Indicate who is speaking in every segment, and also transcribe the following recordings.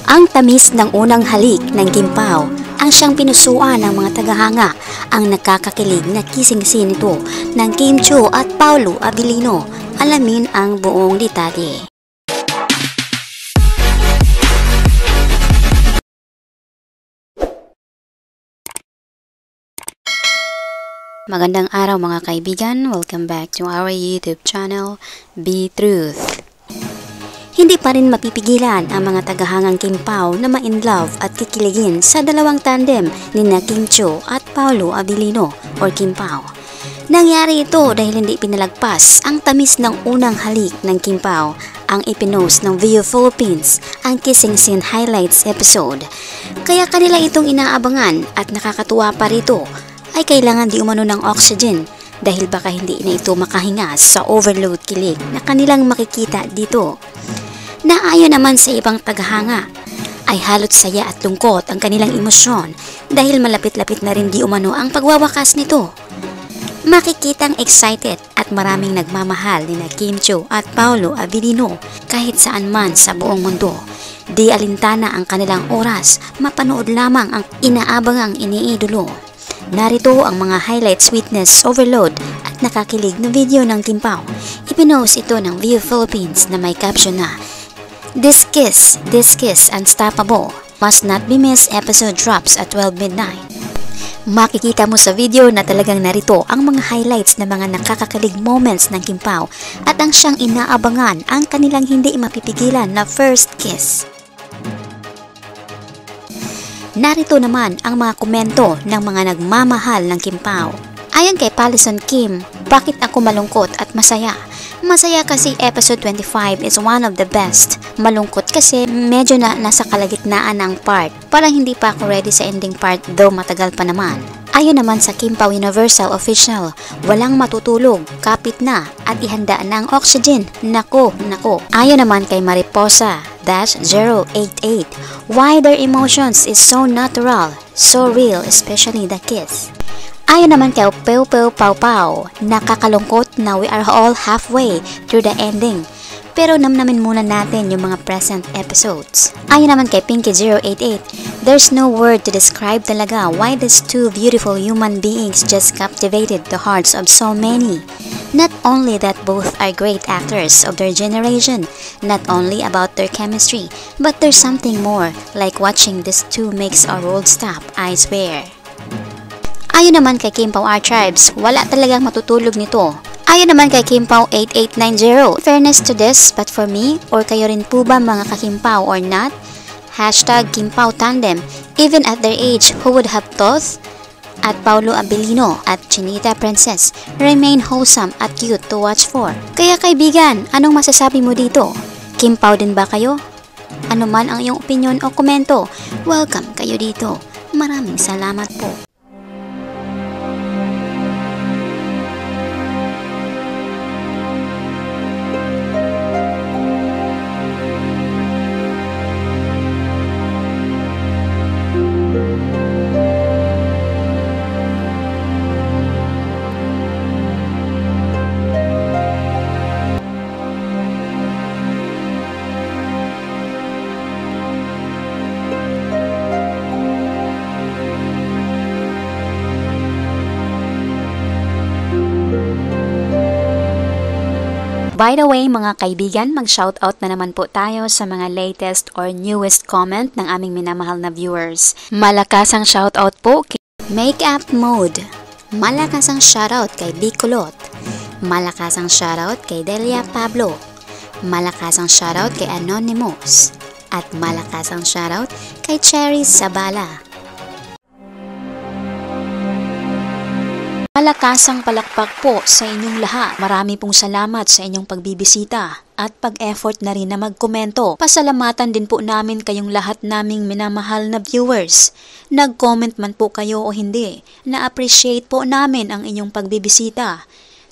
Speaker 1: Ang tamis ng unang halik ng Kimpaw ang siyang pinusuan ng mga tagahanga, ang nakakakilig na kissing scene nito ng Kim Chiu at Paolo Abilino. Alamin ang buong detalye. Magandang araw mga kaibigan, welcome back to our YouTube channel, Be Truth. Hindi pa rin mapipigilan ang mga tagahangang Kimpaw na ma-inlove at kikiligin sa dalawang tandem ni na Kim Chiu at Paolo Abilino or Kimpaw. Nangyari ito dahil hindi pinalagpas ang tamis ng unang halik ng Kimpaw ang ipinost ng Viu Philippines ang kissing scene highlights episode. Kaya kanila itong inaabangan at nakakatuwa pa rito ay kailangan di umano ng oxygen dahil baka hindi na ito makahinga sa overload kilig na kanilang makikita dito. Naayon naman sa ibang tagahanga ay halot saya at lungkot ang kanilang emosyon dahil malapit-lapit na rin di umano ang pagwawakas nito. Makikitang excited at maraming nagmamahal ni na Kim Chiu at Paolo Abilino kahit saan man sa buong mundo. Di alintana ang kanilang oras, mapanood lamang ang inaabangang iniidolo. Narito ang mga highlights witness overload at nakakilig na video ng Kimpaw. Ipinost ito ng Viu Philippines na may caption na this kiss, unstoppable, must not be missed episode drops at 12 midnight. Makikita mo sa video na talagang narito ang mga highlights na mga nakakakilig moments ng Kimpaw at ang siyang inaabangan ang kanilang hindi mapipigilan na first kiss. Narito naman ang mga komento ng mga nagmamahal ng Kimpaw. Ayon kay Palison Kim, bakit ako malungkot at masaya? Masaya kasi episode 25 is one of the best. Malungkot kasi medyo na nasa kalagitnaan ng part. Parang hindi pa ako ready sa ending part though matagal pa naman. Ayon naman sa Kimpaw Universal Official, walang matutulog, kapit na at ihanda na ang oxygen. Nako. Ayon naman kay Mariposa-088, why their emotions is so natural, so real, especially the kiss. Ayon naman kay Peu Peu Pau Pau, nakakalungkot na we are all halfway through the ending. Pero namnamin muna natin yung mga present episodes. Ayon naman kay Pinky088, there's no word to describe talaga why these two beautiful human beings just captivated the hearts of so many. Not only that both are great actors of their generation, not only about their chemistry, but there's something more, like watching these two makes our world stop, I swear. Ayon naman kay Kimpaw Archives, wala talagang matutulog nito. Ayon naman kay Kimpaw 8890, fairness to this, but for me, or kayo rin po ba mga kakimpaw or not? Hashtag Kimpaw Tandem, even at their age, who would have thought? At Paolo Abilino at Chinita Princess remain wholesome at cute to watch for. Kaya kaibigan, anong masasabi mo dito? Kimpaw din ba kayo? Ano man ang iyong opinion o komento, welcome kayo dito. Maraming salamat po. By the way mga kaibigan, mag-shoutout na naman po tayo sa mga latest or newest comment ng aming minamahal na viewers. Malakas ang shoutout po kay Makeup Mode. Malakas ang shoutout kay Bicolot. Malakas ang shoutout kay Delia Pablo. Malakas ang shoutout kay Anonymous. At malakas ang shoutout kay Cherry Sabala. Malakasang palakpak po sa inyong lahat. Marami pong salamat sa inyong pagbibisita at pag-effort na rin na magkomento. Pasalamatan din po namin kayong lahat naming minamahal na viewers. Nag-comment man po kayo o hindi, na-appreciate po namin ang inyong pagbibisita.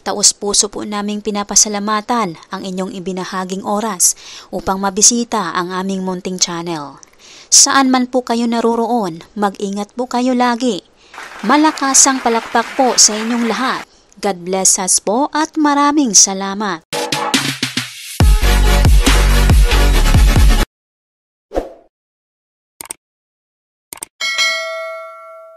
Speaker 1: Taos puso po naming pinapasalamatan ang inyong ibinahaging oras upang mabisita ang aming munting channel. Saan man po kayo naroroon, mag-ingat po kayo lagi. Malakasang palakpak po sa inyong lahat. God bless us po at maraming salamat.